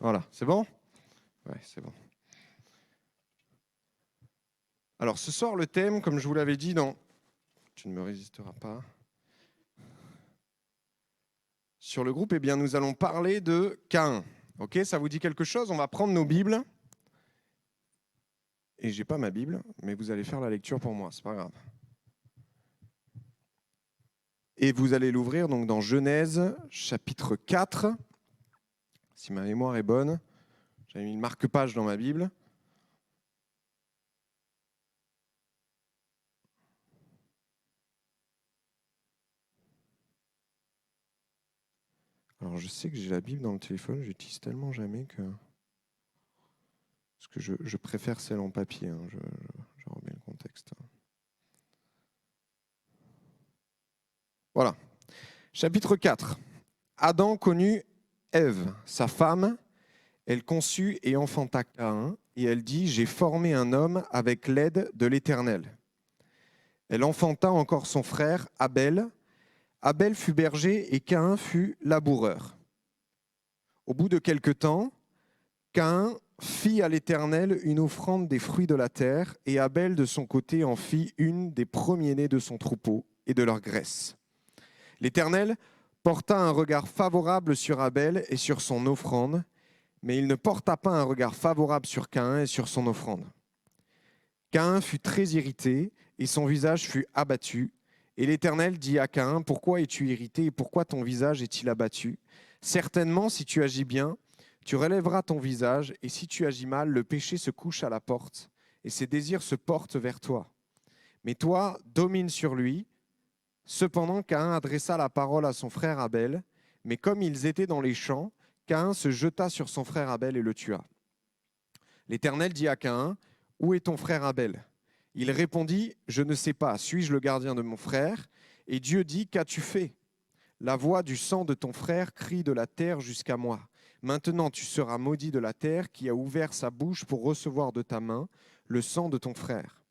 Voilà, c'est bon? Ouais, c'est bon. Alors ce soir, le thème, comme je vous l'avais dit dans... Tu ne me résisteras pas. Sur le groupe, eh bien, nous allons parler de Caïn. Ok, ça vous dit quelque chose? On va prendre nos Bibles. Et j'ai pas ma Bible, mais vous allez faire la lecture pour moi, c'est pas grave. Et vous allez l'ouvrir donc dans Genèse, chapitre 4. Si ma mémoire est bonne, j'avais mis une marque-page dans ma Bible. Alors je sais que j'ai la Bible dans le téléphone, je l'utilise tellement jamais que... Parce que je préfère celle en papier, hein. Je remets le contexte. Voilà. Chapitre 4. Adam connut Ève, sa femme. Elle conçut et enfanta Caïn, et elle dit, j'ai formé un homme avec l'aide de l'Éternel. Elle enfanta encore son frère Abel. Abel fut berger et Caïn fut laboureur. Au bout de quelque temps, Caïn fit à l'Éternel une offrande des fruits de la terre, et Abel de son côté en fit une des premiers-nés de son troupeau et de leur graisse. L'Éternel porta un regard favorable sur Abel et sur son offrande, mais il ne porta pas un regard favorable sur Caïn et sur son offrande. Caïn fut très irrité et son visage fut abattu. Et l'Éternel dit à Caïn, pourquoi es-tu irrité et pourquoi ton visage est-il abattu? Certainement, si tu agis bien, tu relèveras ton visage, et si tu agis mal, le péché se couche à la porte, et ses désirs se portent vers toi. Mais toi, domine sur lui. Cependant, Caïn adressa la parole à son frère Abel, mais comme ils étaient dans les champs, Caïn se jeta sur son frère Abel et le tua. L'Éternel dit à Caïn, où est ton frère Abel? Il répondit, je ne sais pas, suis-je le gardien de mon frère? Et Dieu dit, qu'as-tu fait? La voix du sang de ton frère crie de la terre jusqu'à moi. Maintenant tu seras maudit de la terre qui a ouvert sa bouche pour recevoir de ta main le sang de ton frère.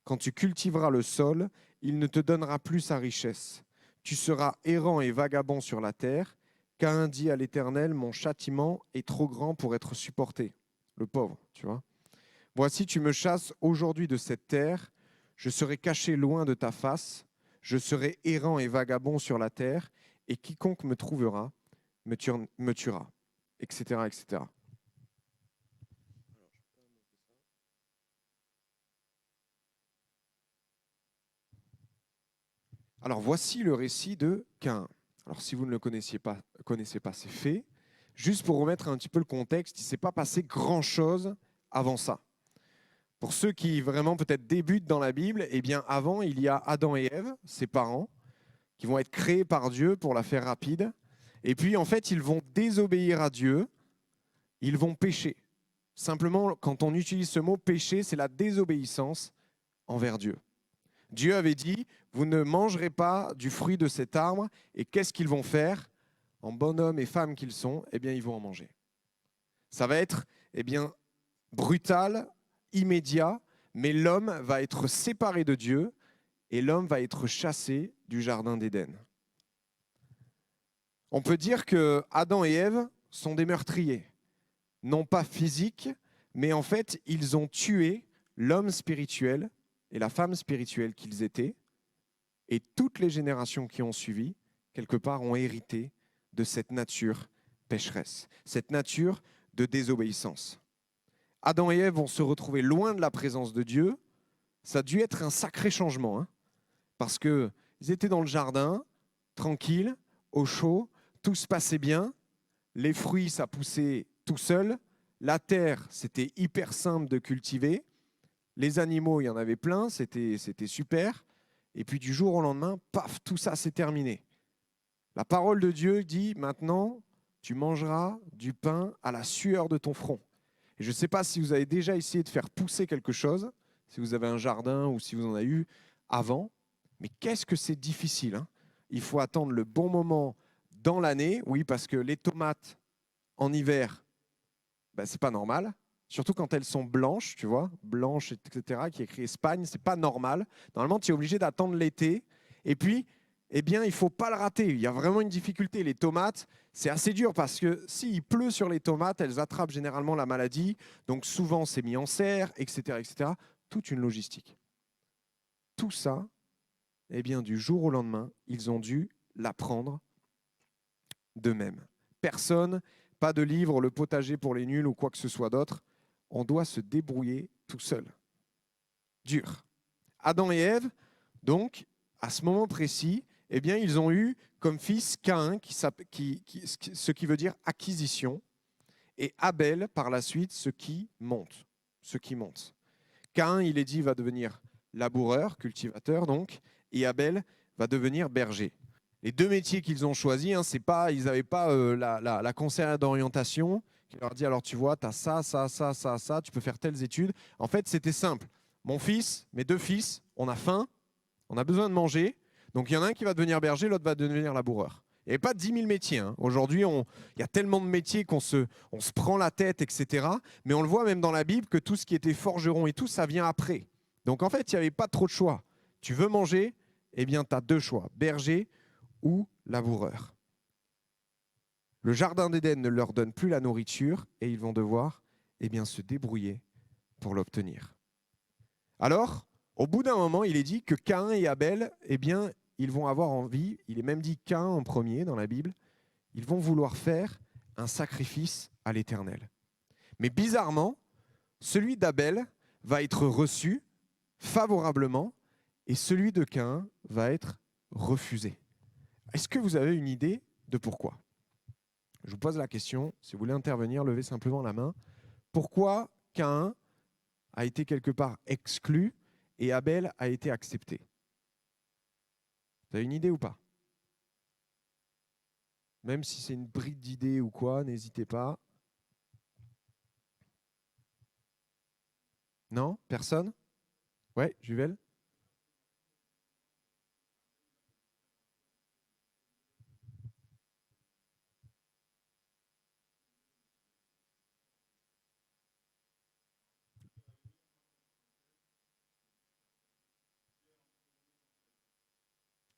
Quand tu cultiveras le sol, il ne te donnera plus sa richesse. Tu seras errant et vagabond sur la terre. Caïn dit à l'Éternel, mon châtiment est trop grand pour être supporté. Le pauvre, tu vois. Voici, tu me chasses aujourd'hui de cette terre. Je serai caché loin de ta face. Je serai errant et vagabond sur la terre. Et quiconque me trouvera me tuera, etc., etc. Alors voici le récit de Caïn. Alors si vous ne le connaissez pas, c'est fait. Juste pour remettre un petit peu le contexte, il ne s'est pas passé grand-chose avant ça. Pour ceux qui vraiment peut-être débutent dans la Bible, eh bien avant, il y a Adam et Ève, ses parents, qui vont être créés par Dieu pour la faire rapide. Et puis en fait, ils vont désobéir à Dieu, ils vont pécher. Simplement, quand on utilise ce mot péché, c'est la désobéissance envers Dieu. Dieu avait dit, vous ne mangerez pas du fruit de cet arbre. Et qu'est-ce qu'ils vont faire? En bonhommes et femmes qu'ils sont, eh bien, ils vont en manger. Ça va être, eh bien, brutal, immédiat, mais l'homme va être séparé de Dieu et l'homme va être chassé du jardin d'Éden. On peut dire que Adam et Ève sont des meurtriers, non pas physiques, mais en fait, ils ont tué l'homme spirituel et la femme spirituelle qu'ils étaient. Et toutes les générations qui ont suivi, quelque part, ont hérité de cette nature pécheresse, cette nature de désobéissance. Adam et Ève vont se retrouver loin de la présence de Dieu. Ça a dû être un sacré changement, hein, parce qu'ils étaient dans le jardin, tranquilles, au chaud, tout se passait bien, les fruits, ça poussait tout seul, la terre, c'était hyper simple de cultiver, les animaux, il y en avait plein, c'était super. Et puis du jour au lendemain, paf, tout ça c'est terminé. La parole de Dieu dit maintenant, tu mangeras du pain à la sueur de ton front. Et je ne sais pas si vous avez déjà essayé de faire pousser quelque chose, si vous avez un jardin ou si vous en avez eu avant, mais qu'est-ce que c'est difficile, hein? Il faut attendre le bon moment dans l'année, oui, parce que les tomates en hiver, ben, c'est pas normal. Surtout quand elles sont blanches, tu vois, blanches, etc., qui est écrit Espagne, c'est pas normal. Normalement, tu es obligé d'attendre l'été. Et puis, eh bien, il ne faut pas le rater. Il y a vraiment une difficulté. Les tomates, c'est assez dur parce que s'il pleut sur les tomates, elles attrapent généralement la maladie. Donc souvent, c'est mis en serre, etc., etc. Toute une logistique. Tout ça, eh bien, du jour au lendemain, ils ont dû l'apprendre d'eux-mêmes. Personne, pas de livre, le potager pour les nuls ou quoi que ce soit d'autre. On doit se débrouiller tout seul. Dur. Adam et Ève, donc, à ce moment précis, eh bien, ils ont eu comme fils Caïn, ce qui veut dire acquisition, et Abel, par la suite, ce qui monte. Ce qui monte. Caïn, il est dit, va devenir laboureur, cultivateur, donc, et Abel va devenir berger. Les deux métiers qu'ils ont choisis, hein, c'est pas, ils n'avaient pas la conseillère d'orientation qui leur dit, alors tu vois, tu as ça, ça, ça, ça, ça, tu peux faire telles études. En fait, c'était simple. Mon fils, mes deux fils, on a faim, on a besoin de manger. Donc il y en a un qui va devenir berger, l'autre va devenir laboureur. Il n'y avait pas 10 000 métiers. Hein. Aujourd'hui, il y a tellement de métiers qu'on se prend la tête, etc. Mais on le voit même dans la Bible que tout ce qui était forgeron et tout, ça vient après. Donc en fait, il n'y avait pas trop de choix. Tu veux manger, eh bien, tu as deux choix, berger ou laboureur. Le jardin d'Éden ne leur donne plus la nourriture et ils vont devoir eh bien, se débrouiller pour l'obtenir. Alors, au bout d'un moment, il est dit que Caïn et Abel, eh bien, ils vont avoir envie, il est même dit Caïn en premier dans la Bible, ils vont vouloir faire un sacrifice à l'Éternel. Mais bizarrement, celui d'Abel va être reçu favorablement et celui de Caïn va être refusé. Est-ce que vous avez une idée de pourquoi? Je vous pose la question, si vous voulez intervenir, levez simplement la main. Pourquoi Caïn a été quelque part exclu et Abel a été accepté? Vous avez une idée ou pas? Même si c'est une bride d'idée ou quoi, n'hésitez pas. Non? Personne? Ouais, Juvel?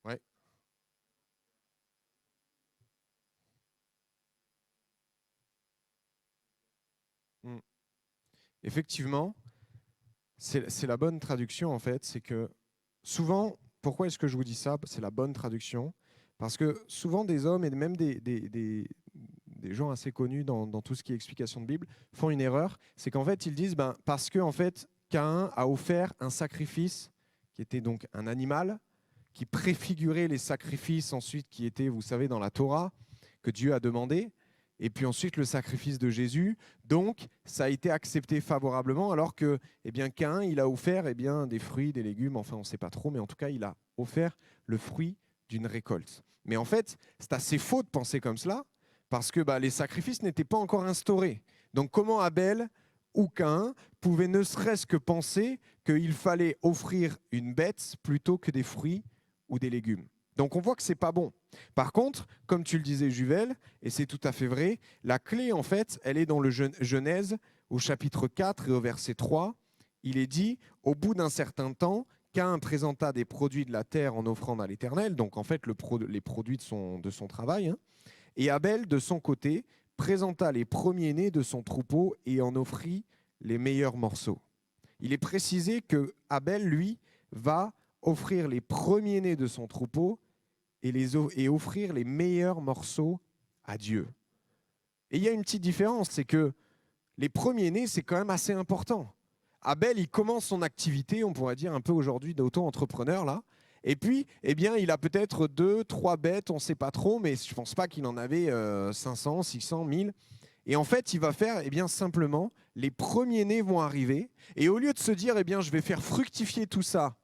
Ouais. Mm. Effectivement, c'est la bonne traduction en fait. C'est que souvent, pourquoi est-ce que je vous dis ça? C'est la bonne traduction. Parce que souvent des hommes et même des gens assez connus dans tout ce qui est explication de Bible font une erreur. C'est qu'en fait, ils disent parce que en fait, Caïn a offert un sacrifice qui était donc un animal, qui préfigurait les sacrifices ensuite qui étaient, vous savez, dans la Torah, que Dieu a demandé. Et puis ensuite le sacrifice de Jésus. Donc, ça a été accepté favorablement, alors que eh bien, Caïn, il a offert eh bien, des fruits, des légumes, enfin on ne sait pas trop, mais en tout cas, il a offert le fruit d'une récolte. Mais en fait, c'est assez faux de penser comme cela, parce que les sacrifices n'étaient pas encore instaurés. Donc comment Abel ou Caïn pouvaient ne serait-ce que penser qu'il fallait offrir une bête plutôt que des fruits ou des légumes? Donc on voit que c'est pas bon. Par contre, comme tu le disais Juvel, et c'est tout à fait vrai, la clé en fait, elle est dans le Genèse au chapitre 4 et au verset 3. Il est dit, au bout d'un certain temps, Caïn présenta des produits de la terre en offrande à l'Éternel, donc en fait les produits de son travail, hein. Et Abel, de son côté, présenta les premiers-nés de son troupeau et en offrit les meilleurs morceaux. Il est précisé que Abel, lui, va offrir les premiers-nés de son troupeau et offrir les meilleurs morceaux à Dieu. Et il y a une petite différence, c'est que les premiers-nés, c'est quand même assez important. Abel, il commence son activité, on pourrait dire un peu aujourd'hui d'auto-entrepreneur, là. Et puis, eh bien, il a peut-être 2, 3 bêtes, on ne sait pas trop, mais je ne pense pas qu'il en avait 500, 600, 1000. Et en fait, il va faire eh bien, simplement, les premiers-nés vont arriver, et au lieu de se dire, eh bien, je vais faire fructifier tout ça,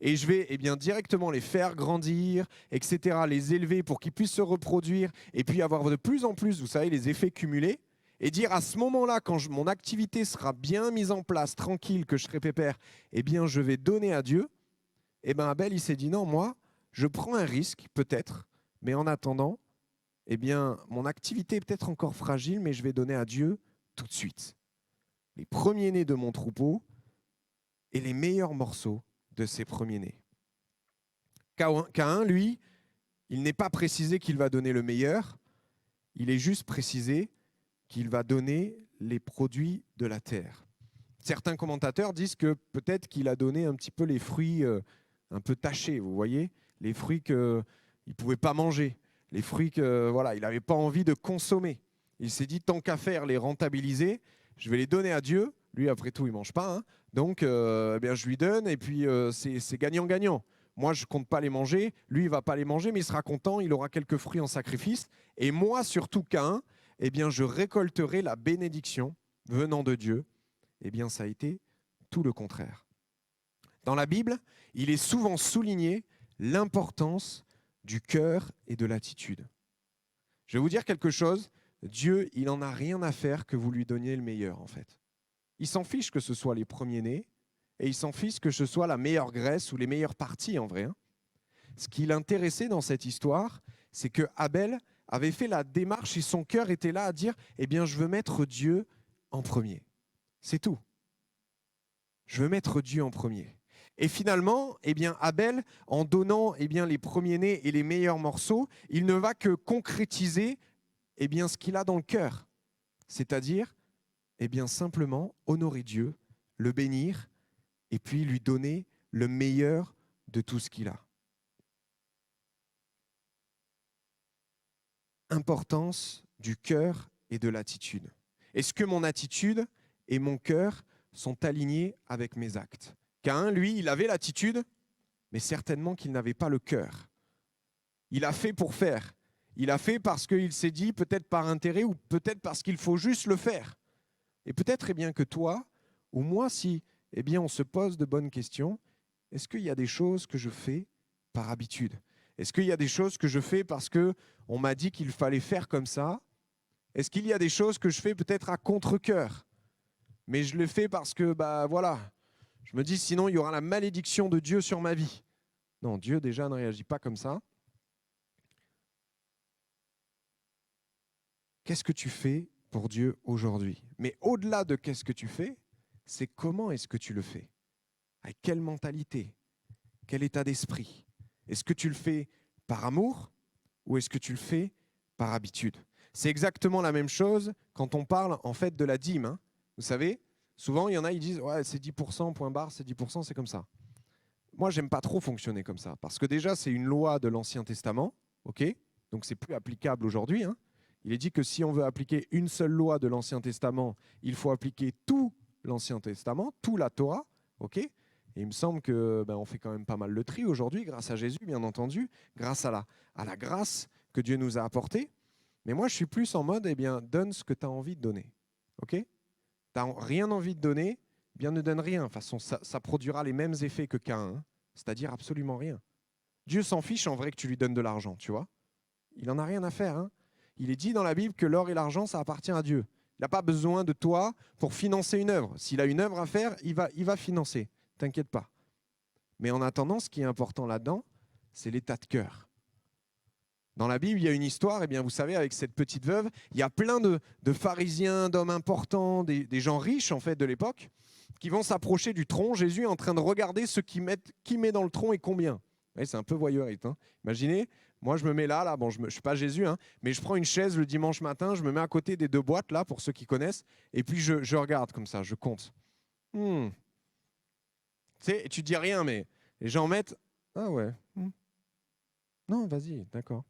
et je vais eh bien, directement les faire grandir, etc., les élever pour qu'ils puissent se reproduire, et puis avoir de plus en plus, vous savez, les effets cumulés, et dire à ce moment-là, quand mon activité sera bien mise en place, tranquille, que je serai pépère, eh bien, je vais donner à Dieu. Eh bien, Abel, il s'est dit, non, moi, je prends un risque, peut-être, mais en attendant, eh bien, mon activité est peut-être encore fragile, mais je vais donner à Dieu tout de suite les premiers-nés de mon troupeau et les meilleurs morceaux de ces premiers-nés. Caïn, lui, Il n'est pas précisé qu'il va donner le meilleur, il est juste précisé qu'il va donner les produits de la terre. Certains commentateurs disent que peut-être qu'il a donné un petit peu les fruits un peu tachés, vous voyez, les fruits qu'il ne pouvait pas manger, les fruits que voilà, il n'avait pas envie de consommer. Il s'est dit, tant qu'à faire les rentabiliser, je vais les donner à Dieu. Lui, après tout, il ne mange pas. Hein. Donc, eh bien, je lui donne et puis c'est gagnant-gagnant. Moi, je ne compte pas les manger. Lui, il ne va pas les manger, mais il sera content. Il aura quelques fruits en sacrifice. Et moi, surtout Caïn, eh bien, je récolterai la bénédiction venant de Dieu. Eh bien, ça a été tout le contraire. Dans la Bible, il est souvent souligné l'importance du cœur et de l'attitude. Je vais vous dire quelque chose. Dieu, il n'en a rien à faire que vous lui donniez le meilleur, en fait. Il s'en fiche que ce soit les premiers-nés et il s'en fiche que ce soit la meilleure graisse ou les meilleures parties, en vrai. Hein. Ce qui l'intéressait dans cette histoire, c'est que Abel avait fait la démarche et son cœur était là à dire « Eh bien, je veux mettre Dieu en premier. » C'est tout. Je veux mettre Dieu en premier. Et finalement, eh bien, Abel, en donnant eh bien, les premiers-nés et les meilleurs morceaux, il ne va que concrétiser eh bien, ce qu'il a dans le cœur. C'est-à-dire, eh bien, simplement honorer Dieu, le bénir et puis lui donner le meilleur de tout ce qu'il a. Importance du cœur et de l'attitude. Est-ce que mon attitude et mon cœur sont alignés avec mes actes? Caïn, lui, il avait l'attitude, mais certainement qu'il n'avait pas le cœur. Il a fait pour faire. Il a fait parce qu'il s'est dit, peut-être par intérêt ou peut-être parce qu'il faut juste le faire. Et peut-être eh bien, que toi ou moi, si eh bien, on se pose de bonnes questions, est-ce qu'il y a des choses que je fais par habitude? Est-ce qu'il y a des choses que je fais parce qu'on m'a dit qu'il fallait faire comme ça? Est-ce qu'il y a des choses que je fais peut-être à contre-cœur? Mais je le fais parce que, bah voilà, je me dis sinon il y aura la malédiction de Dieu sur ma vie. Non, Dieu déjà ne réagit pas comme ça. Qu'est-ce que tu fais pour Dieu aujourd'hui? Mais au-delà de qu'est-ce que tu fais, c'est comment est-ce que tu le fais? Avec quelle mentalité? Quel état d'esprit? Est-ce que tu le fais par amour ou est-ce que tu le fais par habitude? C'est exactement la même chose quand on parle en fait de la dîme. Hein. Vous savez, souvent il y en a qui disent ouais, c'est 10%, point barre, c'est 10%, c'est comme ça. Moi, j'aime pas trop fonctionner comme ça parce que déjà, c'est une loi de l'Ancien Testament, ok? Donc c'est plus applicable aujourd'hui. Hein. Il est dit que si on veut appliquer une seule loi de l'Ancien Testament, il faut appliquer tout l'Ancien Testament, tout la Torah, ok? Et il me semble que on fait quand même pas mal le tri aujourd'hui, grâce à Jésus, bien entendu, grâce à la grâce que Dieu nous a apportée. Mais moi, je suis plus en mode, eh bien, donne ce que tu as envie de donner, ok? Tu n'as rien envie de donner, eh bien, ne donne rien. De toute façon, ça produira les mêmes effets que Caïn, hein, c'est-à-dire absolument rien. Dieu s'en fiche en vrai que tu lui donnes de l'argent, tu vois? Il n'en a rien à faire, hein. Il est dit dans la Bible que l'or et l'argent, ça appartient à Dieu. Il n'a pas besoin de toi pour financer une œuvre. S'il a une œuvre à faire, il va financer. T'inquiète pas. Mais en attendant, ce qui est important là-dedans, c'est l'état de cœur. Dans la Bible, il y a une histoire, eh bien, vous savez, avec cette petite veuve, il y a plein de pharisiens, d'hommes importants, des gens riches en fait de l'époque, qui vont s'approcher du tronc. Jésus est en train de regarder ce qui met dans le tronc et combien. C'est un peu voyeuriste. Hein. Imaginez, moi je me mets là, bon, je ne suis pas Jésus, hein, mais je prends une chaise le dimanche matin, je me mets à côté des deux boîtes, là, pour ceux qui connaissent, et puis je regarde comme ça, je compte. Tu sais, et tu dis rien, mais les gens mettent, ah ouais, non, vas-y, d'accord.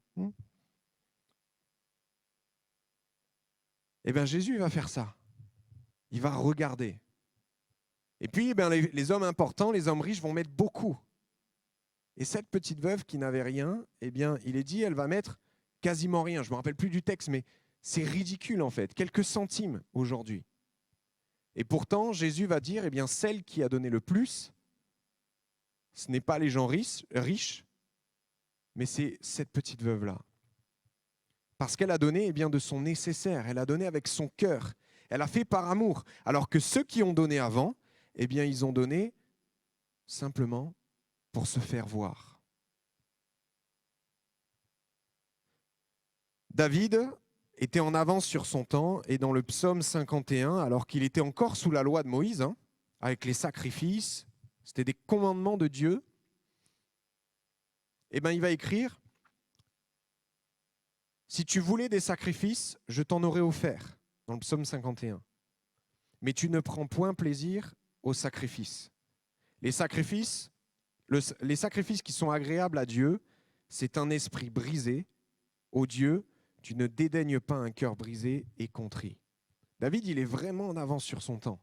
Eh bien, Jésus va faire ça. Il va regarder. Et puis, les hommes importants, les hommes riches vont mettre beaucoup. Et cette petite veuve qui n'avait rien, eh bien, il est dit, elle va mettre quasiment rien. Je ne me rappelle plus du texte, mais c'est ridicule en fait. Quelques centimes aujourd'hui. Et pourtant, Jésus va dire, eh bien, celle qui a donné le plus, ce n'est pas les gens riches, mais c'est cette petite veuve-là. Parce qu'elle a donné eh bien, de son nécessaire, elle a donné avec son cœur, elle a fait par amour. Alors que ceux qui ont donné avant, eh bien, ils ont donné simplement pour se faire voir. David était en avance sur son temps et dans le psaume 51, alors qu'il était encore sous la loi de Moïse, hein, avec les sacrifices, c'était des commandements de Dieu, eh bien, il va écrire Si tu voulais des sacrifices, je t'en aurais offert, dans le psaume 51. Mais tu ne prends point plaisir aux sacrifices. Les sacrifices, les sacrifices qui sont agréables à Dieu, c'est un esprit brisé. Ô Dieu, tu ne dédaignes pas un cœur brisé et contrit. David, il est vraiment en avance sur son temps.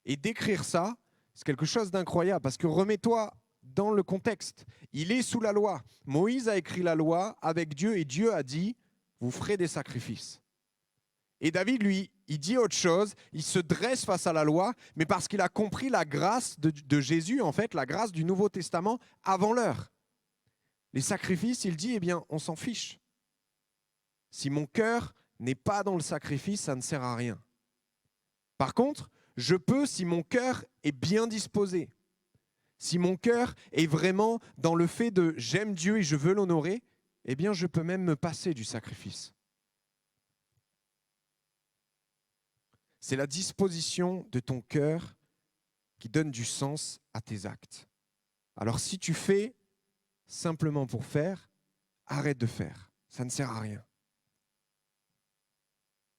Et d'écrire ça, c'est quelque chose d'incroyable, parce que remets-toi dans le contexte. Il est sous la loi. Moïse a écrit la loi avec Dieu, et Dieu a dit, vous ferez des sacrifices. Et David, lui, il dit autre chose, il se dresse face à la loi, mais parce qu'il a compris la grâce de Jésus, en fait, la grâce du Nouveau Testament avant l'heure. Les sacrifices, il dit, eh bien, on s'en fiche. Si mon cœur n'est pas dans le sacrifice, ça ne sert à rien. Par contre, je peux, si mon cœur est bien disposé, si mon cœur est vraiment dans le fait de j'aime Dieu et je veux l'honorer, eh bien, je peux même me passer du sacrifice. C'est la disposition de ton cœur qui donne du sens à tes actes. Alors si tu fais simplement pour faire, arrête de faire. Ça ne sert à rien.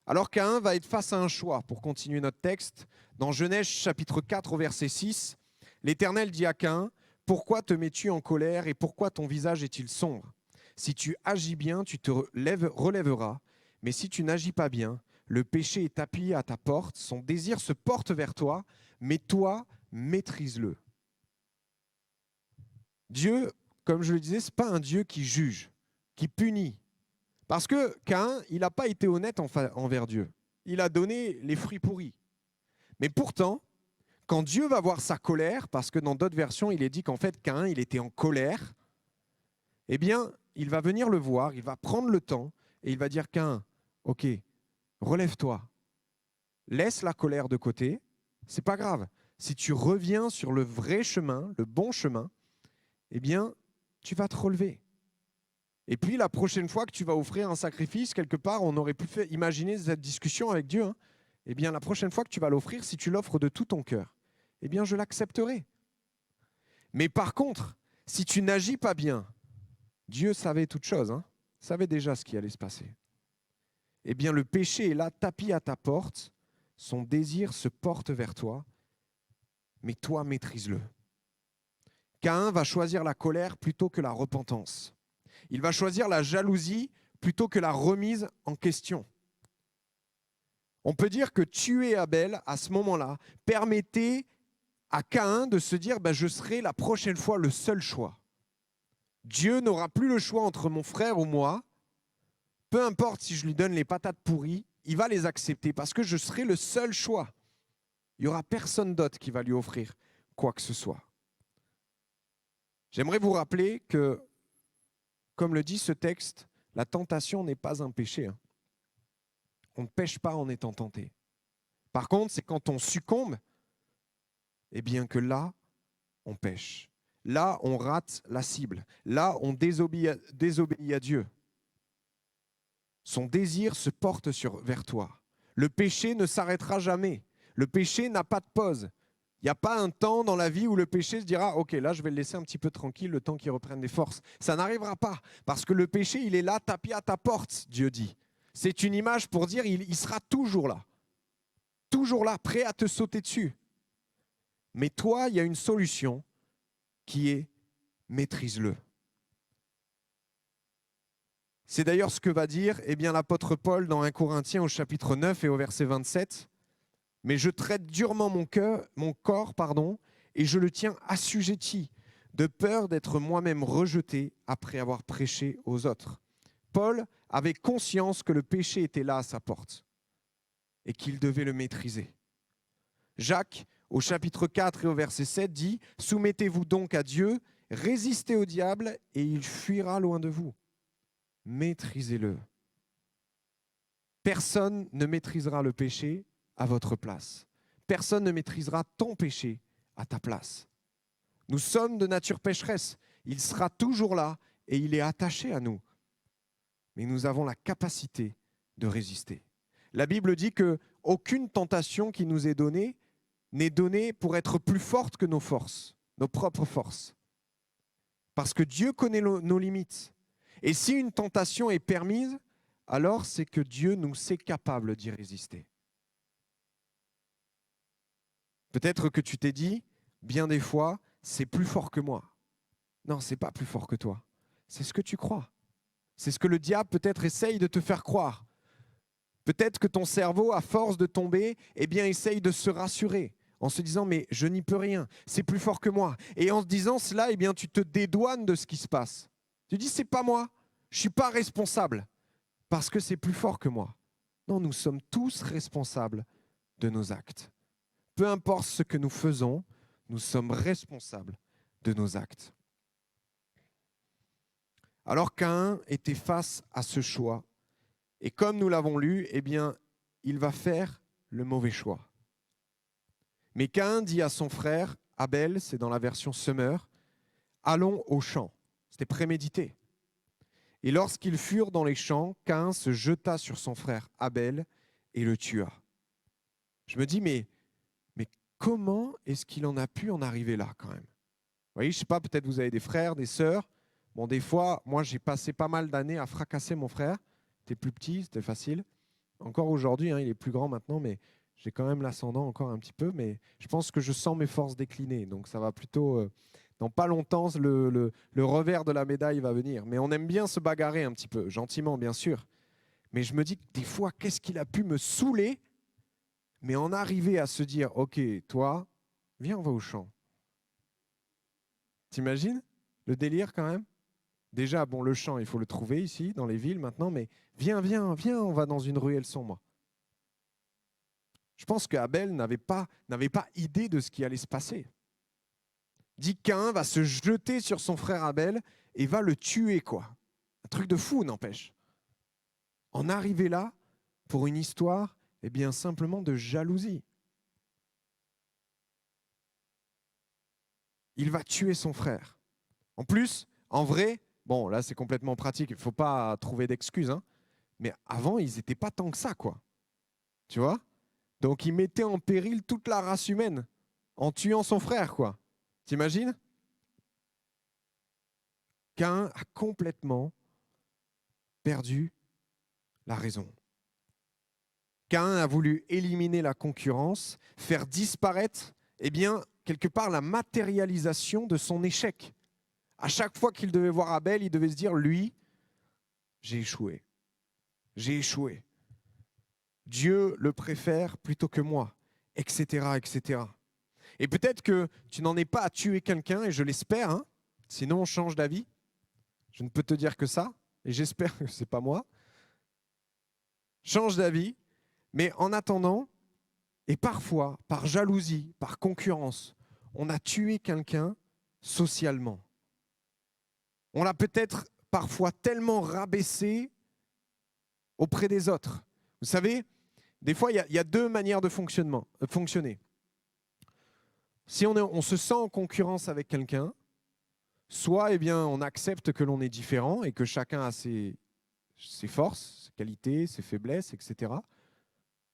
Alors Caïn va être face à un choix, pour continuer notre texte. Dans Genèse chapitre 4 au verset 6, l'Éternel dit à Caïn, « Pourquoi te mets-tu en colère et pourquoi ton visage est-il sombre? Si tu agis bien, tu te relèveras, mais si tu n'agis pas bien, le péché est appuyé à ta porte, son désir se porte vers toi, mais toi, maîtrise-le. » Dieu, comme je le disais, ce n'est pas un Dieu qui juge, qui punit. Parce que Caïn, il n'a pas été honnête envers Dieu. Il a donné les fruits pourris. Mais pourtant, quand Dieu va voir sa colère, parce que dans d'autres versions, il est dit qu'en fait, Caïn, il était en colère, eh bien, il va venir le voir, il va prendre le temps, et il va dire, Caïn, ok, relève-toi, laisse la colère de côté, c'est pas grave. Si tu reviens sur le vrai chemin, le bon chemin, eh bien, tu vas te relever. Et puis, la prochaine fois que tu vas offrir un sacrifice, quelque part, on aurait pu imaginer cette discussion avec Dieu. Eh bien, la prochaine fois que tu vas l'offrir, si tu l'offres de tout ton cœur, eh bien, je l'accepterai. Mais par contre, si tu n'agis pas bien, Dieu savait toute chose, savait déjà ce qui allait se passer. Eh bien, le péché est là, tapis à ta porte, son désir se porte vers toi, mais toi, maîtrise-le. Caïn va choisir la colère plutôt que la repentance. Il va choisir la jalousie plutôt que la remise en question. On peut dire que tuer Abel, à ce moment-là, permettait à Caïn de se dire je serai la prochaine fois le seul choix. Dieu n'aura plus le choix entre mon frère ou moi. Peu importe si je lui donne les patates pourries, il va les accepter parce que je serai le seul choix. Il n'y aura personne d'autre qui va lui offrir quoi que ce soit. J'aimerais vous rappeler que, comme le dit ce texte, la tentation n'est pas un péché. On ne pêche pas en étant tenté. Par contre, c'est quand on succombe, eh bien que là, on pêche. Là, on rate la cible. Là, on désobéit à Dieu. Son désir se porte vers toi. Le péché ne s'arrêtera jamais. Le péché n'a pas de pause. Il n'y a pas un temps dans la vie où le péché se dira « Ok, là, je vais le laisser un petit peu tranquille, le temps qu'il reprenne des forces. » Ça n'arrivera pas, parce que le péché, il est là, tapis à ta porte, Dieu dit. C'est une image pour dire il sera toujours là, prêt à te sauter dessus. Mais toi, il y a une solution qui est « maîtrise-le ». C'est d'ailleurs ce que va dire l'apôtre Paul dans 1 Corinthiens au chapitre 9 et au verset 27. « Mais je traite durement mon corps, et je le tiens assujetti, de peur d'être moi-même rejeté après avoir prêché aux autres. » Paul avait conscience que le péché était là à sa porte et qu'il devait le maîtriser. Jacques, au chapitre 4 et au verset 7, dit « Soumettez-vous donc à Dieu, résistez au diable et il fuira loin de vous. » Maîtrisez-le. Personne ne maîtrisera le péché à votre place. Personne ne maîtrisera ton péché à ta place. Nous sommes de nature pécheresse. Il sera toujours là et il est attaché à nous. Mais nous avons la capacité de résister. La Bible dit qu'aucune tentation qui nous est donnée n'est donnée pour être plus forte que nos forces, nos propres forces. Parce que Dieu connaît nos limites. Et si une tentation est permise, alors c'est que Dieu nous sait capable d'y résister. Peut-être que tu t'es dit, bien des fois, c'est plus fort que moi. Non, c'est pas plus fort que toi. C'est ce que tu crois. C'est ce que le diable peut-être essaye de te faire croire. Peut-être que ton cerveau, à force de tomber, eh bien, essaye de se rassurer en se disant, mais je n'y peux rien, c'est plus fort que moi. Et en se disant cela, eh bien, tu te dédouanes de ce qui se passe. Tu dis, c'est pas moi, je ne suis pas responsable parce que c'est plus fort que moi. Non, nous sommes tous responsables de nos actes. Peu importe ce que nous faisons, nous sommes responsables de nos actes. Alors Caïn était face à ce choix, et comme nous l'avons lu, eh bien, il va faire le mauvais choix. Mais Caïn dit à son frère, Abel, c'est dans la version Semeur, allons au champ. C'était prémédité. Et lorsqu'ils furent dans les champs, Caïn se jeta sur son frère Abel et le tua. Je me dis, mais comment est-ce qu'il en a pu en arriver là quand même? Vous voyez, je ne sais pas, peut-être vous avez des frères, des sœurs. Bon, des fois, moi, j'ai passé pas mal d'années à fracasser mon frère. C'était plus petit, c'était facile. Encore aujourd'hui, hein, il est plus grand maintenant, mais j'ai quand même l'ascendant encore un petit peu. Mais je pense que je sens mes forces décliner. Donc ça va plutôt... dans pas longtemps, le revers de la médaille va venir. Mais on aime bien se bagarrer un petit peu, gentiment, bien sûr. Mais je me dis que des fois, qu'est-ce qu'il a pu me saouler? Mais en arriver à se dire, OK, toi, viens, on va au champ. T'imagines le délire quand même? Déjà, bon, le champ, il faut le trouver ici, dans les villes maintenant, mais viens, on va dans une ruelle sombre. Je pense qu'Abel n'avait pas idée de ce qui allait se passer. Dit Caïn va se jeter sur son frère Abel et va le tuer, quoi. Un truc de fou, n'empêche. En arriver là, pour une histoire, eh bien, simplement de jalousie. Il va tuer son frère. En plus, en vrai, bon, là, c'est complètement pratique, il ne faut pas trouver d'excuses, hein, mais avant, ils n'étaient pas tant que ça, quoi. Tu vois? Donc, il mettait en péril toute la race humaine en tuant son frère, quoi. T'imagines? Caïn a complètement perdu la raison. Caïn a voulu éliminer la concurrence, faire disparaître, eh bien, quelque part, la matérialisation de son échec. À chaque fois qu'il devait voir Abel, il devait se dire, lui, j'ai échoué. J'ai échoué. Dieu le préfère plutôt que moi, etc., etc. Et peut-être que tu n'en es pas à tuer quelqu'un, et je l'espère, hein, sinon on change d'avis. Je ne peux te dire que ça, et j'espère que ce n'est pas moi. Change d'avis, mais en attendant, et parfois, par jalousie, par concurrence, on a tué quelqu'un socialement. On l'a peut-être parfois tellement rabaissé auprès des autres. Vous savez, des fois, il y a deux manières de fonctionner. Si on se sent en concurrence avec quelqu'un, soit eh bien, on accepte que l'on est différent et que chacun a ses forces, ses qualités, ses faiblesses, etc.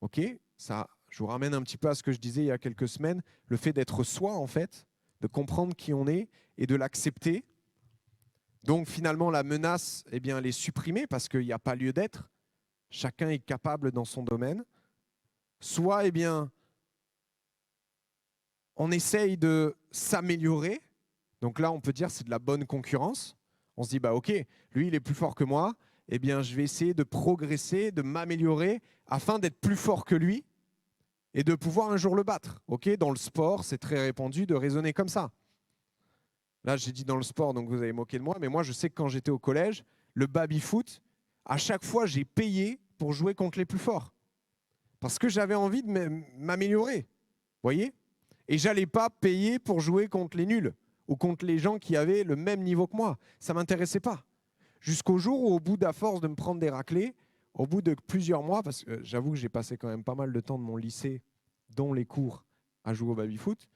Ok, ça, je vous ramène un petit peu à ce que je disais il y a quelques semaines, le fait d'être soi, en fait, de comprendre qui on est et de l'accepter. Donc finalement, la menace, eh bien, elle est supprimée parce qu'il n'y a pas lieu d'être. Chacun est capable dans son domaine. Soit, eh bien, on essaye de s'améliorer. Donc là, on peut dire que c'est de la bonne concurrence. On se dit, bah ok, lui, il est plus fort que moi. Eh bien, je vais essayer de progresser, de m'améliorer afin d'être plus fort que lui et de pouvoir un jour le battre. Ok, dans le sport, c'est très répandu de raisonner comme ça. Là, j'ai dit dans le sport, donc vous avez moqué de moi, mais moi, je sais que quand j'étais au collège, le baby-foot, à chaque fois, j'ai payé pour jouer contre les plus forts. Parce que j'avais envie de m'améliorer. Vous voyez? Et j'allais pas payer pour jouer contre les nuls ou contre les gens qui avaient le même niveau que moi. Ça ne m'intéressait pas. Jusqu'au jour où, au bout d'à force de me prendre des raclées, au bout de plusieurs mois, parce que j'avoue que j'ai passé quand même pas mal de temps de mon lycée, dont les cours, à jouer au baby-foot,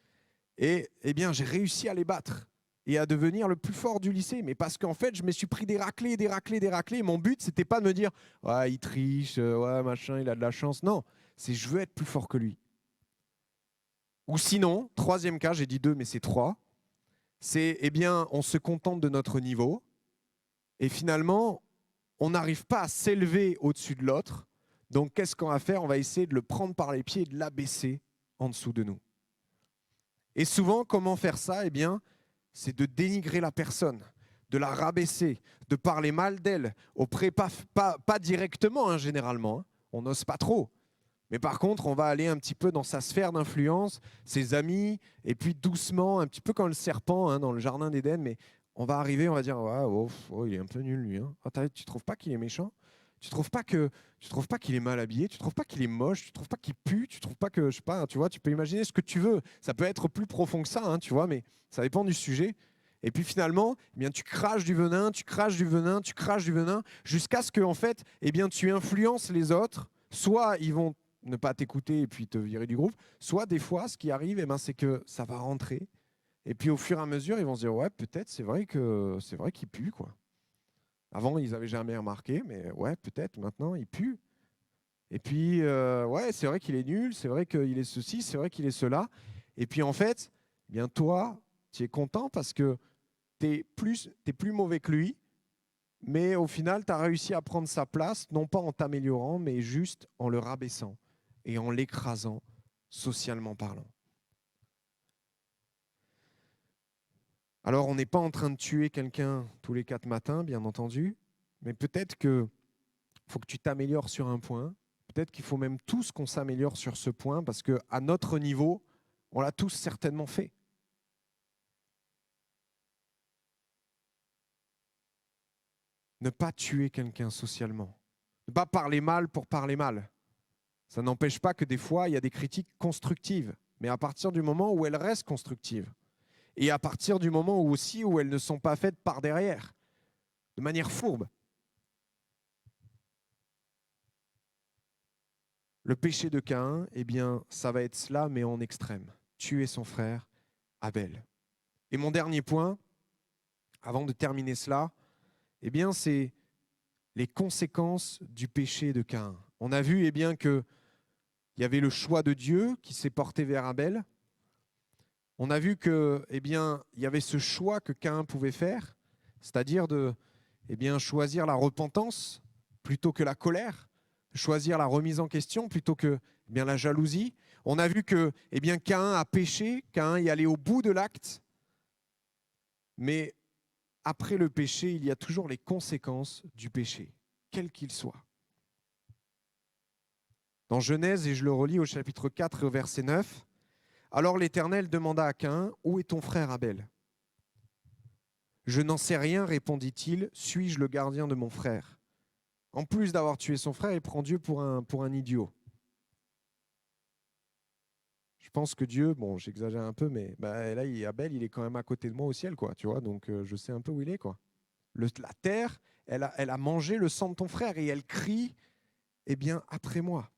et eh bien, j'ai réussi à les battre et à devenir le plus fort du lycée. Mais parce qu'en fait, je me suis pris des raclées, des raclées, des raclées. Et mon but, c'était pas de me dire « Ouais, il triche, ouais, machin, il a de la chance. » Non, c'est je veux être plus fort que lui. Ou sinon, troisième cas, j'ai dit deux, mais c'est trois, c'est, eh bien, on se contente de notre niveau et finalement, on n'arrive pas à s'élever au-dessus de l'autre. Donc, qu'est-ce qu'on va faire? On va essayer de le prendre par les pieds et de l'abaisser en dessous de nous. Et souvent, comment faire ça? Eh bien, c'est de dénigrer la personne, de la rabaisser, de parler mal d'elle, pas directement, hein, généralement. Hein. On n'ose pas trop. Mais par contre, on va aller un petit peu dans sa sphère d'influence, ses amis, et puis doucement, un petit peu comme le serpent, hein, dans le jardin d'Éden, mais on va arriver, on va dire, ouais, oh, il est un peu nul lui. Hein. Oh, tu trouves pas qu'il est méchant? Tu trouves pas qu'il est mal habillé? Tu trouves pas qu'il est moche? Tu trouves pas qu'il pue? Tu trouves pas que, je sais pas, tu vois, tu peux imaginer ce que tu veux. Ça peut être plus profond que ça, hein, tu vois, mais ça dépend du sujet. Et puis finalement, eh bien, tu craches du venin, tu craches du venin, tu craches du venin, jusqu'à ce que, en fait, eh bien, tu influences les autres. Soit ils vont ne pas t'écouter et puis te virer du groupe, soit des fois, ce qui arrive, eh ben, c'est que ça va rentrer. Et puis au fur et à mesure, ils vont se dire, ouais, peut-être, c'est vrai qu'il pue, quoi. Avant, ils n'avaient jamais remarqué, mais ouais, peut-être, maintenant, il pue. Et puis, ouais, c'est vrai qu'il est nul, c'est vrai qu'il est ceci, c'est vrai qu'il est cela. Et puis, en fait, eh bien toi, tu es content parce que t'es plus mauvais que lui, mais au final, tu as réussi à prendre sa place, non pas en t'améliorant, mais juste en le rabaissant et en l'écrasant, socialement parlant. Alors, on n'est pas en train de tuer quelqu'un tous les 4 matins, bien entendu, mais peut-être qu'il faut que tu t'améliores sur un point. Peut-être qu'il faut même tous qu'on s'améliore sur ce point, parce qu'à notre niveau, on l'a tous certainement fait. Ne pas tuer quelqu'un socialement. Ne pas parler mal pour parler mal. Ça n'empêche pas que des fois, il y a des critiques constructives, mais à partir du moment où elles restent constructives, et à partir du moment où aussi où elles ne sont pas faites par derrière, de manière fourbe. Le péché de Caïn, eh bien, ça va être cela, mais en extrême. Tuer son frère Abel. Et mon dernier point, avant de terminer cela, eh bien, c'est les conséquences du péché de Caïn. On a vu, eh bien, qu'il y avait le choix de Dieu qui s'est porté vers Abel. On a vu que, eh bien, il y avait ce choix que Caïn pouvait faire, c'est-à-dire de, eh bien, choisir la repentance plutôt que la colère, choisir la remise en question plutôt que, eh bien, la jalousie. On a vu que, eh bien, Caïn a péché, Caïn est allé au bout de l'acte, mais après le péché, il y a toujours les conséquences du péché, quel qu'il soit. Dans Genèse, et je le relis au chapitre 4 et au verset 9, « Alors l'Éternel demanda à Caïn, « Où est ton frère Abel ?» « Je n'en sais rien, répondit-il, suis-je le gardien de mon frère ?» En plus d'avoir tué son frère, il prend Dieu pour un idiot. Je pense que Dieu, bon, j'exagère un peu, mais bah, là, Abel, il est quand même à côté de moi au ciel, quoi, tu vois, donc je sais un peu où il est, quoi. La terre, elle a mangé le sang de ton frère et elle crie, eh bien, après moi.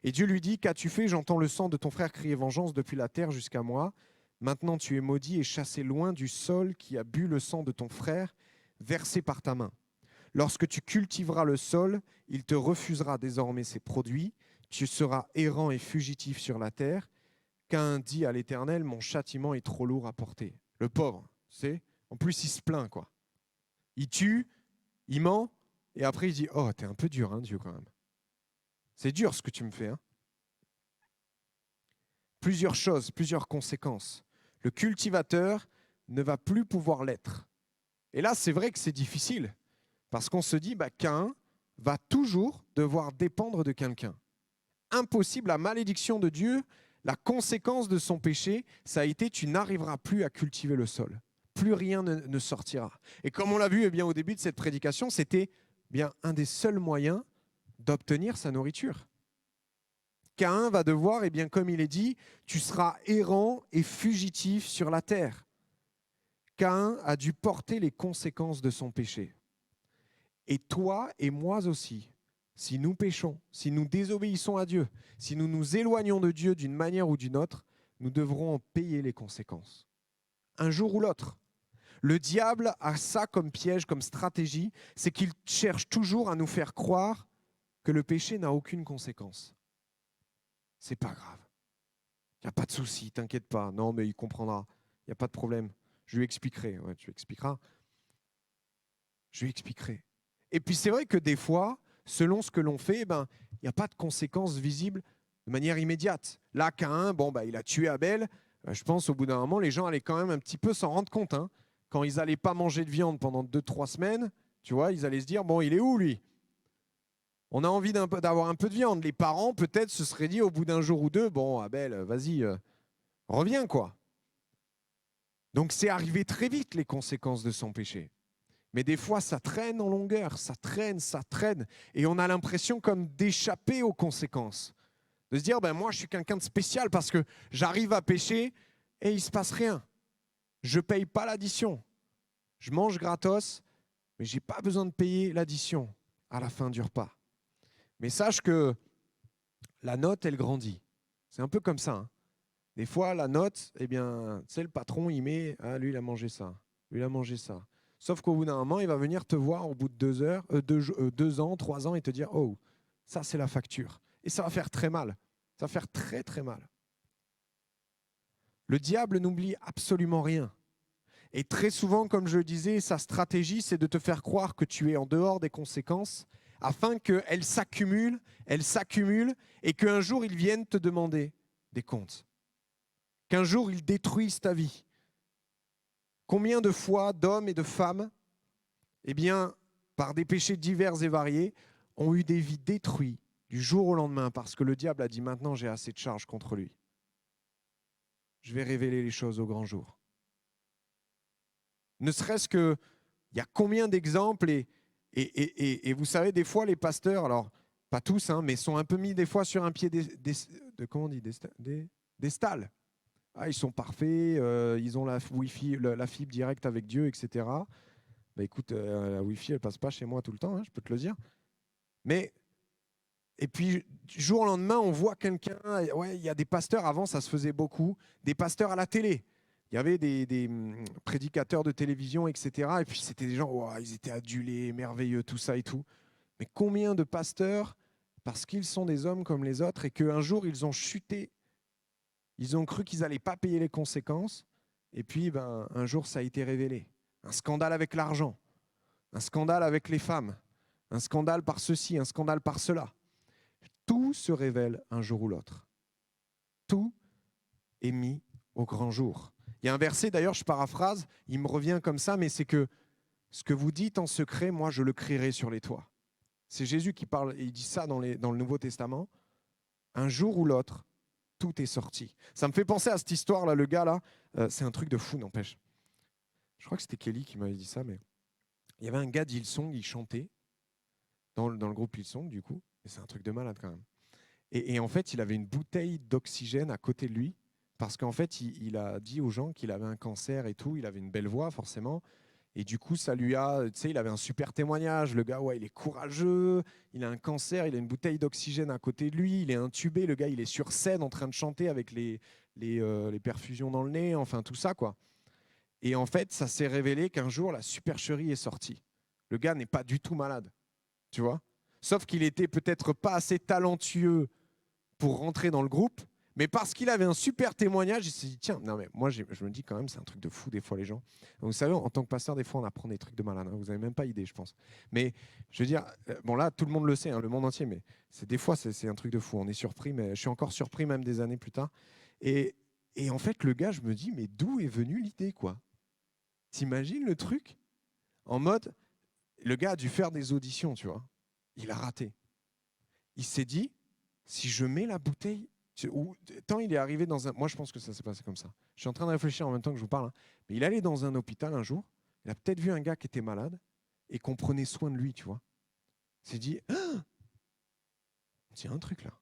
Et Dieu lui dit, qu'as-tu fait? J'entends le sang de ton frère crier vengeance depuis la terre jusqu'à moi. Maintenant, tu es maudit et chassé loin du sol qui a bu le sang de ton frère, versé par ta main. Lorsque tu cultiveras le sol, il te refusera désormais ses produits. Tu seras errant et fugitif sur la terre. Caïn dit à l'Éternel, mon châtiment est trop lourd à porter. Le pauvre, c'est. En plus, il se plaint, quoi. Il tue, il ment, et après il dit, oh, t'es un peu dur, hein, Dieu, quand même. C'est dur ce que tu me fais. Hein. Plusieurs choses, plusieurs conséquences. Le cultivateur ne va plus pouvoir l'être. Et là, c'est vrai que c'est difficile, parce qu'on se dit, bah, Caïn va toujours devoir dépendre de quelqu'un. Impossible, la malédiction de Dieu, la conséquence de son péché, ça a été, tu n'arriveras plus à cultiver le sol. Plus rien ne sortira. Et comme on l'a vu eh bien, au début de cette prédication, c'était bien un des seuls moyens d'obtenir sa nourriture. Caïn va devoir, eh bien, comme il est dit, tu seras errant et fugitif sur la terre. Caïn a dû porter les conséquences de son péché. Et toi et moi aussi, si nous péchons, si nous désobéissons à Dieu, si nous nous éloignons de Dieu d'une manière ou d'une autre, nous devrons en payer les conséquences. Un jour ou l'autre. Le diable a ça comme piège, comme stratégie, c'est qu'il cherche toujours à nous faire croire que le péché n'a aucune conséquence. C'est pas grave. Il n'y a pas de souci, t'inquiète pas. Non, mais il comprendra. Il n'y a pas de problème. Je lui expliquerai. Ouais, tu expliqueras. Je lui expliquerai. Et puis c'est vrai que des fois, selon ce que l'on fait, ben, il n'y a pas de conséquences visibles de manière immédiate. Là, Caïn, bon, ben, il a tué Abel. Je pense au bout d'un moment, les gens allaient quand même un petit peu s'en rendre compte, hein. Quand ils n'allaient pas manger de viande pendant 2-3 semaines, tu vois, ils allaient se dire, bon, il est où lui? On a envie d'avoir un peu de viande. Les parents, peut-être, se seraient dit au bout d'un jour ou deux, bon, Abel, vas-y, reviens, quoi. Donc c'est arrivé très vite, les conséquences de son péché. Mais des fois, ça traîne en longueur, ça traîne, et on a l'impression comme d'échapper aux conséquences. De se dire, ben moi, je suis quelqu'un de spécial parce que j'arrive à pécher et il ne se passe rien. Je ne paye pas l'addition. Je mange gratos, mais je n'ai pas besoin de payer l'addition à la fin du repas. Mais sache que la note, elle grandit. C'est un peu comme ça, hein. Des fois, la note, eh bien, tu sais, le patron, il met, ah, lui, il a mangé ça, lui, il a mangé ça. Sauf qu'au bout d'un moment, il va venir te voir au bout de 2 heures, 2 ans, 3 ans, et te dire, oh, ça, c'est la facture. Et ça va faire très mal. Ça va faire très, très mal. Le diable n'oublie absolument rien. Et très souvent, comme je le disais, sa stratégie, c'est de te faire croire que tu es en dehors des conséquences, afin qu'elles s'accumulent, et qu'un jour, ils viennent te demander des comptes. Qu'un jour, ils détruisent ta vie. Combien de fois d'hommes et de femmes, eh bien, par des péchés divers et variés, ont eu des vies détruites du jour au lendemain parce que le diable a dit maintenant j'ai assez de charges contre lui. Je vais révéler les choses au grand jour. Ne serait-ce que, il y a combien d'exemples et vous savez, des fois les pasteurs, alors pas tous, hein, mais sont un peu mis des fois sur un pied comment on dit, des stalles. Ah, ils sont parfaits, ils ont la Wi-Fi, la fibre directe avec Dieu, etc. Bah écoute, la Wi-Fi, elle passe pas chez moi tout le temps, hein, je peux te le dire. Mais, et puis, du jour au lendemain, on voit quelqu'un, ouais, il y a des pasteurs, avant ça se faisait beaucoup, des pasteurs à la télé. Il y avait des prédicateurs de télévision, etc. Et puis c'était des gens, wow, ils étaient adulés, merveilleux, tout ça et tout. Mais combien de pasteurs, parce qu'ils sont des hommes comme les autres, et qu'un jour ils ont chuté, ils ont cru qu'ils n'allaient pas payer les conséquences, et puis ben, un jour ça a été révélé. Un scandale avec l'argent, un scandale avec les femmes, un scandale par ceci, un scandale par cela. Tout se révèle un jour ou l'autre. Tout est mis au grand jour. Il y a un verset, d'ailleurs, je paraphrase, il me revient comme ça, mais c'est que ce que vous dites en secret, moi, je le crierai sur les toits. C'est Jésus qui parle, et il dit ça dans le Nouveau Testament. Un jour ou l'autre, tout est sorti. Ça me fait penser à cette histoire-là, le gars là, c'est un truc de fou, n'empêche. Je crois que c'était Kelly qui m'avait dit ça, mais il y avait un gars d'Hillsong, il chantait dans le groupe Hillsong, du coup, et c'est un truc de malade quand même. Et en fait, il avait une bouteille d'oxygène à côté de lui, parce qu'en fait, il a dit aux gens qu'il avait un cancer et tout, il avait une belle voix, forcément, et du coup, ça lui a, tu sais, il avait un super témoignage, le gars, ouais, il est courageux, il a un cancer, il a une bouteille d'oxygène à côté de lui, il est intubé, le gars, il est sur scène en train de chanter avec les perfusions dans le nez, enfin, tout ça, quoi. Et en fait, ça s'est révélé qu'un jour, la supercherie est sortie. Le gars n'est pas du tout malade, tu vois. Sauf qu'il était peut-être pas assez talentueux pour rentrer dans le groupe, mais parce qu'il avait un super témoignage, il s'est dit, tiens, non mais moi je me dis quand même, c'est un truc de fou des fois les gens. Donc, vous savez, en tant que pasteur, des fois on apprend des trucs de malade, hein, vous n'avez même pas idée, je pense. Mais je veux dire, bon là, tout le monde le sait, hein, le monde entier, mais des fois c'est un truc de fou, on est surpris, mais je suis encore surpris même des années plus tard. Et en fait, le gars, je me dis, mais d'où est venue l'idée, quoi? T'imagines le truc? En mode, le gars a dû faire des auditions, tu vois. Il a raté. Il s'est dit, si je mets la bouteille, tant il est arrivé dans un... Moi, je pense que ça s'est passé comme ça. Je suis en train de réfléchir en même temps que je vous parle, hein. Mais il allait dans un hôpital un jour, il a peut-être vu un gars qui était malade et qu'on prenait soin de lui, tu vois. Il s'est dit, ah, tiens un truc là.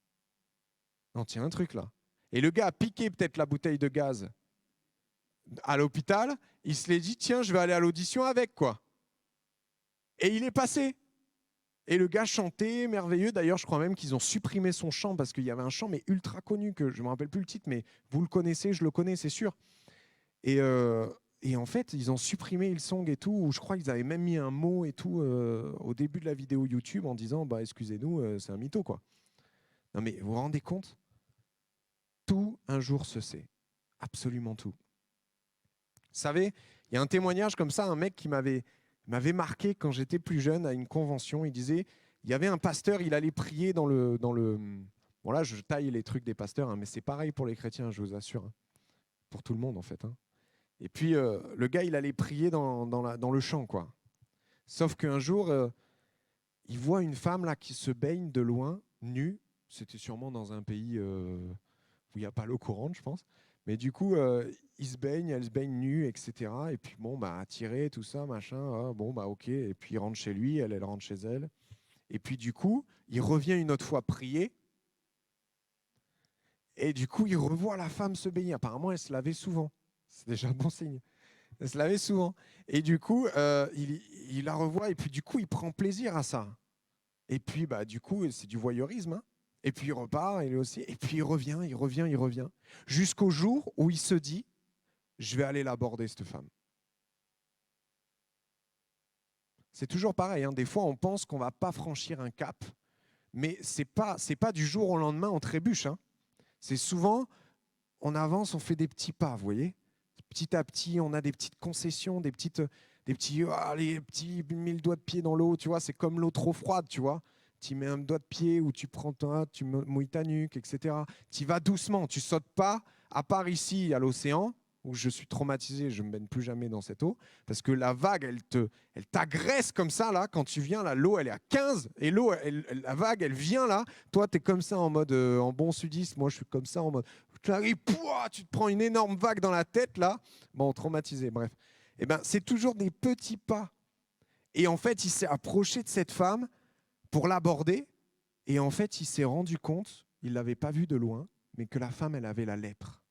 Non, tiens un truc là. Et le gars a piqué peut-être la bouteille de gaz à l'hôpital, il se l'est dit, tiens, je vais aller à l'audition avec, quoi. Et il est passé. Et le gars chantait, merveilleux. D'ailleurs, je crois même qu'ils ont supprimé son chant parce qu'il y avait un chant, mais ultra connu, que je ne me rappelle plus le titre, mais vous le connaissez, je le connais, c'est sûr. Et en fait, ils ont supprimé Hillsong et tout, où je crois qu'ils avaient même mis un mot et tout au début de la vidéo YouTube en disant, bah, excusez-nous, c'est un mytho, quoi. Non, mais vous vous rendez compte? Tout un jour se sait. Absolument tout. Vous savez, il y a un témoignage comme ça, un mec qui m'avait Il m'avait marqué quand j'étais plus jeune à une convention. Il disait, il y avait un pasteur, il allait prier dans le. Bon là, je taille les trucs des pasteurs, hein, mais c'est pareil pour les chrétiens, je vous assure, hein, pour tout le monde en fait, hein. Et puis le gars, il allait prier dans le champ, quoi. Sauf qu'un jour, il voit une femme là qui se baigne de loin, nue. C'était sûrement dans un pays où il n'y a pas l'eau courante, je pense. Mais du coup, il se baigne, elle se baigne nue, etc. Et puis bon, bah attiré, tout ça, machin. Ah, bon, bah ok. Et puis il rentre chez lui, elle rentre chez elle. Et puis du coup, il revient une autre fois prier. Et du coup, il revoit la femme se baigner. Apparemment, elle se lavait souvent. C'est déjà un bon signe. Elle se lavait souvent. Et du coup, il la revoit. Et puis du coup, il prend plaisir à ça. Et puis, bah, du coup, c'est du voyeurisme, hein. Et puis il repart, il est aussi. Et puis il revient, il revient, il revient. Jusqu'au jour où il se dit, je vais aller l'aborder, cette femme. C'est toujours pareil, hein. Des fois, on pense qu'on ne va pas franchir un cap, mais c'est pas du jour au lendemain, on trébuche, hein. C'est souvent, on avance, on fait des petits pas, vous voyez. Petit à petit, on a des petites concessions, des petits, les petits 1000 doigts de pied dans l'eau, tu vois. C'est comme l'eau trop froide, tu vois. Tu mets un doigt de pied ou tu prends tu mouilles ta nuque, etc. Tu vas doucement, tu sautes pas. À part ici, à l'océan, où je suis traumatisé, je ne me baigne plus jamais dans cette eau, parce que la vague, elle t'agresse comme ça, là, quand tu viens, là, l'eau, elle est à 15, et l'eau, la vague, elle vient là, toi, tu es comme ça en mode, en bon sudiste, moi, je suis comme ça en mode, tu arrives, pouah, tu te prends une énorme vague dans la tête, là, bon, traumatisé, bref. Eh ben, c'est toujours des petits pas. Et en fait, il s'est approché de cette femme pour l'aborder, et en fait, il s'est rendu compte, il ne l'avait pas vue de loin, mais que la femme, elle avait la lèpre.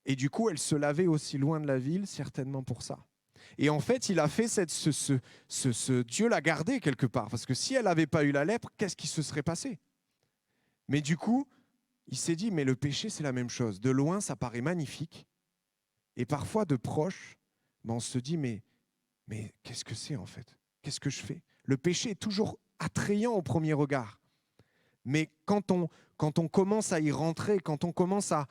Et du coup, elle se lavait aussi loin de la ville, certainement pour ça. Et en fait, il a fait Dieu l'a gardé quelque part, parce que si elle n'avait pas eu la lèpre, qu'est-ce qui se serait passé? Mais du coup, il s'est dit, mais le péché, c'est la même chose. De loin, ça paraît magnifique. Et parfois, de proche, ben, on se dit, mais qu'est-ce que c'est en fait? Qu'est-ce que je fais? Le péché est toujours attrayant au premier regard. Mais quand on commence à y rentrer, quand on commence à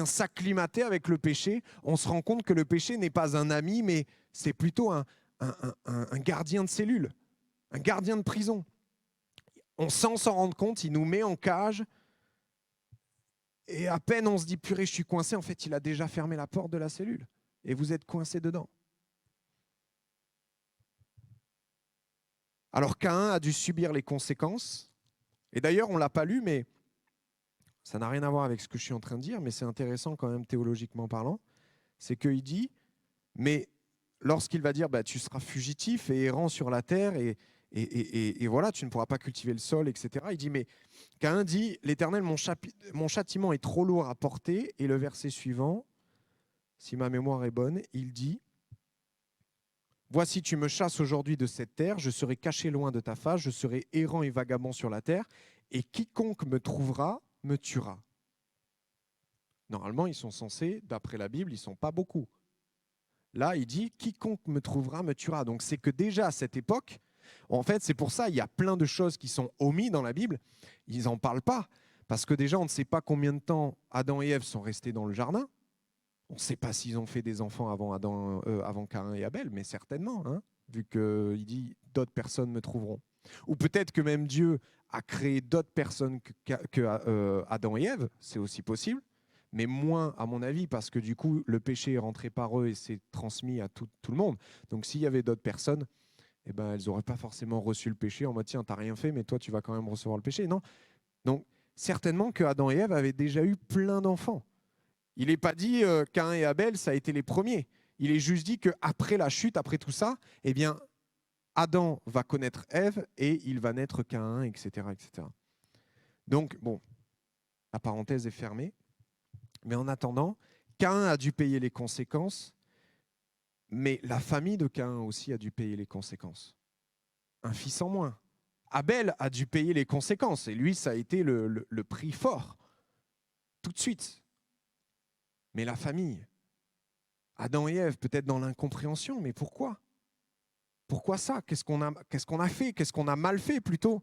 s'acclimater avec le péché, on se rend compte que le péché n'est pas un ami, mais c'est plutôt un gardien de cellule, un gardien de prison. On sans s'en rendre compte, il nous met en cage, et à peine on se dit, purée, je suis coincé, en fait, il a déjà fermé la porte de la cellule, et vous êtes coincé dedans. Alors Caïn a dû subir les conséquences, et d'ailleurs, on ne l'a pas lu, mais ça n'a rien à voir avec ce que je suis en train de dire, mais c'est intéressant quand même théologiquement parlant, c'est qu'il dit, mais lorsqu'il va dire, bah, tu seras fugitif et errant sur la terre, et voilà, tu ne pourras pas cultiver le sol, etc. Il dit, mais Caïn dit, l'Éternel, mon châtiment est trop lourd à porter, et le verset suivant, si ma mémoire est bonne, il dit, voici, tu me chasses aujourd'hui de cette terre, je serai caché loin de ta face, je serai errant et vagabond sur la terre, et quiconque me trouvera me tuera. Normalement, ils sont censés, d'après la Bible, ils ne sont pas beaucoup. Là, il dit, quiconque me trouvera me tuera. Donc c'est que déjà à cette époque, en fait, c'est pour ça, il y a plein de choses qui sont omises dans la Bible, ils n'en parlent pas. Parce que déjà, on ne sait pas combien de temps Adam et Ève sont restés dans le jardin. On ne sait pas s'ils ont fait des enfants avant Caïn et Abel, mais certainement, hein, vu qu'il dit, d'autres personnes me trouveront. Ou peut-être que même Dieu a créé d'autres personnes que Adam et Ève, c'est aussi possible, mais moins à mon avis, parce que du coup, le péché est rentré par eux et s'est transmis à tout le monde. Donc s'il y avait d'autres personnes, eh ben, elles n'auraient pas forcément reçu le péché en mode, tiens, t'as rien fait, mais toi, tu vas quand même recevoir le péché. Non. Donc certainement que Adam et Ève avaient déjà eu plein d'enfants. Il n'est pas dit Caïn et Abel, ça a été les premiers. Il est juste dit qu'après la chute, après tout ça, eh bien, Adam va connaître Ève et il va naître Caïn, etc., etc. Donc, bon, la parenthèse est fermée. Mais en attendant, Caïn a dû payer les conséquences, mais la famille de Caïn aussi a dû payer les conséquences. Un fils en moins. Abel a dû payer les conséquences, et lui, ça a été le prix fort, tout de suite. Mais la famille, Adam et Ève, peut-être dans l'incompréhension, mais pourquoi? Pourquoi ça? Qu'est-ce qu'on a fait? Qu'est-ce qu'on a mal fait plutôt?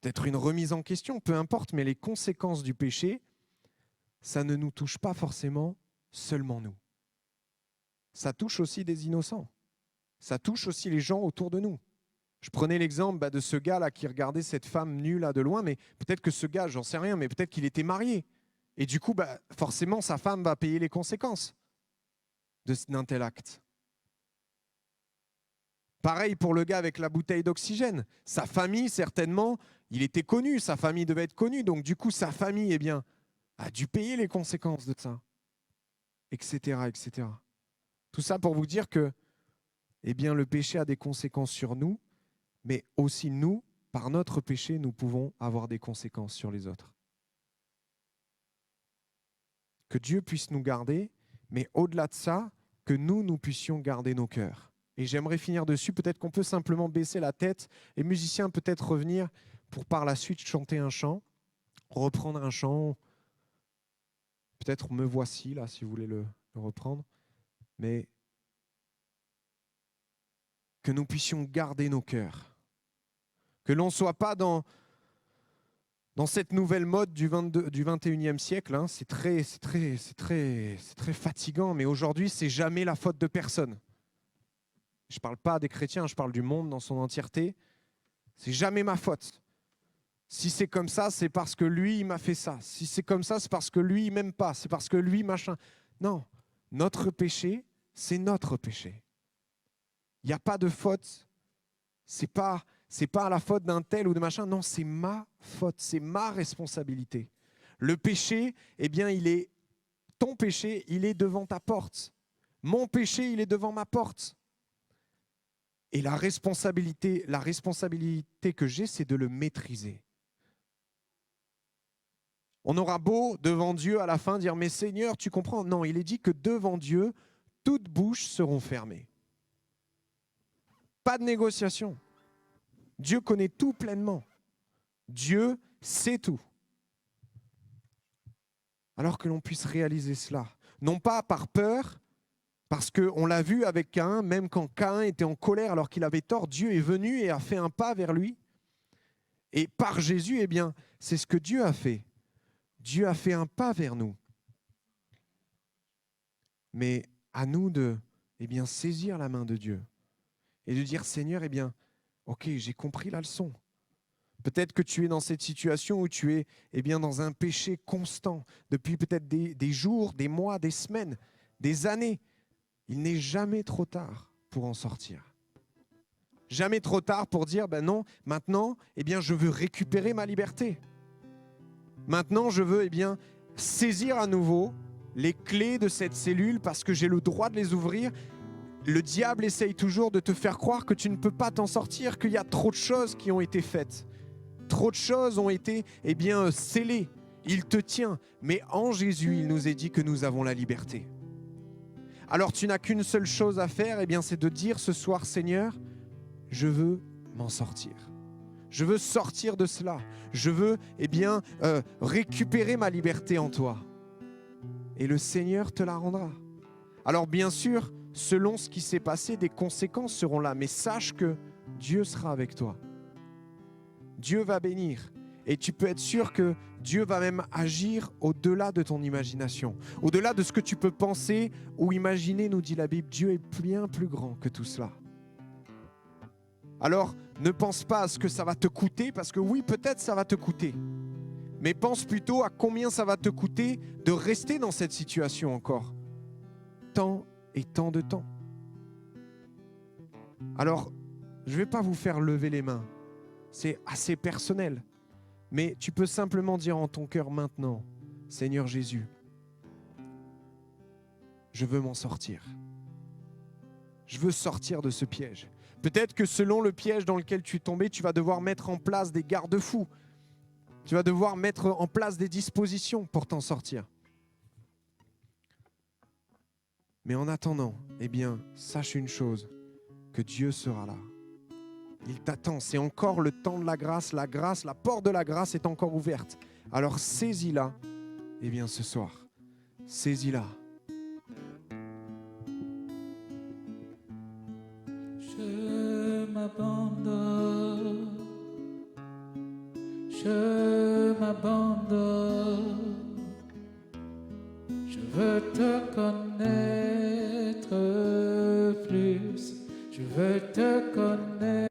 Peut-être une remise en question, peu importe, mais les conséquences du péché, ça ne nous touche pas forcément seulement nous. ça touche aussi des innocents. Ça touche aussi les gens autour de nous. Je prenais l'exemple de ce gars-là qui regardait cette femme nue là de loin, mais peut-être que ce gars, j'en sais rien, mais peut-être qu'il était marié. Et du coup, forcément, sa femme va payer les conséquences d'un tel acte. Pareil pour le gars avec la bouteille d'oxygène. Sa famille, certainement, il était connu, sa famille devait être connue. Donc du coup, sa famille a dû payer les conséquences de ça, etc., etc. Tout ça pour vous dire que le péché a des conséquences sur nous, mais aussi nous, par notre péché, nous pouvons avoir des conséquences sur les autres. Que Dieu puisse nous garder, mais au-delà de ça, que nous puissions garder nos cœurs. Et j'aimerais finir dessus, peut-être qu'on peut simplement baisser la tête, les musiciens peut-être revenir pour par la suite chanter un chant, reprendre un chant. Peut-être Me voici, là, si vous voulez le reprendre. Mais que nous puissions garder nos cœurs. Que l'on ne soit pas dans cette nouvelle mode du 21e siècle. Hein. C'est très fatigant, mais aujourd'hui, c'est jamais la faute de personne. Je ne parle pas des chrétiens, je parle du monde dans son entièreté. C'est jamais ma faute. Si c'est comme ça, c'est parce que lui, il m'a fait ça. Si c'est comme ça, c'est parce que lui, il m'aime pas. C'est parce que lui, machin. Non, notre péché, c'est notre péché. Il n'y a pas de faute. C'est pas la faute d'un tel ou de machin. Non, c'est ma faute, c'est ma responsabilité. Le péché, ton péché, il est devant ta porte. Mon péché, il est devant ma porte. Et la responsabilité que j'ai, c'est de le maîtriser. On aura beau, devant Dieu, à la fin, dire « Mais Seigneur, tu comprends ?» Non, il est dit que devant Dieu, toutes bouches seront fermées. Pas de négociation. Dieu connaît tout pleinement. Dieu sait tout. Alors que l'on puisse réaliser cela. Non pas par peur, parce qu'on l'a vu avec Caïn, même quand Caïn était en colère alors qu'il avait tort, Dieu est venu et a fait un pas vers lui. Et par Jésus, c'est ce que Dieu a fait. Dieu a fait un pas vers nous. Mais à nous de saisir la main de Dieu et de dire « Seigneur, ok, j'ai compris la leçon. » Peut-être que tu es dans cette situation où tu es dans un péché constant depuis peut-être des jours, des mois, des semaines, des années. Il n'est jamais trop tard pour en sortir. Jamais trop tard pour dire non, maintenant, je veux récupérer ma liberté. Maintenant, je veux saisir à nouveau les clés de cette cellule parce que j'ai le droit de les ouvrir. Le diable essaye toujours de te faire croire que tu ne peux pas t'en sortir, qu'il y a trop de choses qui ont été faites. Trop de choses ont été scellées. Il te tient. Mais en Jésus, il nous est dit que nous avons la liberté. Alors tu n'as qu'une seule chose à faire, c'est de dire ce soir, Seigneur, je veux m'en sortir. Je veux sortir de cela. Je veux récupérer ma liberté en toi. Et le Seigneur te la rendra. Alors bien sûr, selon ce qui s'est passé, des conséquences seront là. Mais sache que Dieu sera avec toi. Dieu va bénir. Et tu peux être sûr que Dieu va même agir au-delà de ton imagination. Au-delà de ce que tu peux penser ou imaginer, nous dit la Bible, Dieu est bien plus grand que tout cela. Alors, ne pense pas à ce que ça va te coûter, parce que oui, peut-être ça va te coûter. Mais pense plutôt à combien ça va te coûter de rester dans cette situation encore. Tant et tant de temps. Alors, je ne vais pas vous faire lever les mains. C'est assez personnel. Mais tu peux simplement dire en ton cœur maintenant, Seigneur Jésus, je veux m'en sortir. Je veux sortir de ce piège. Peut-être que selon le piège dans lequel tu es tombé, tu vas devoir mettre en place des garde-fous. Tu vas devoir mettre en place des dispositions pour t'en sortir. Mais en attendant, sache une chose, que Dieu sera là. Il t'attend, c'est encore le temps de la grâce, la porte de la grâce est encore ouverte. Alors saisis-la, ce soir, saisis-la. Je m'abandonne, je veux te connaître. veux te connaître.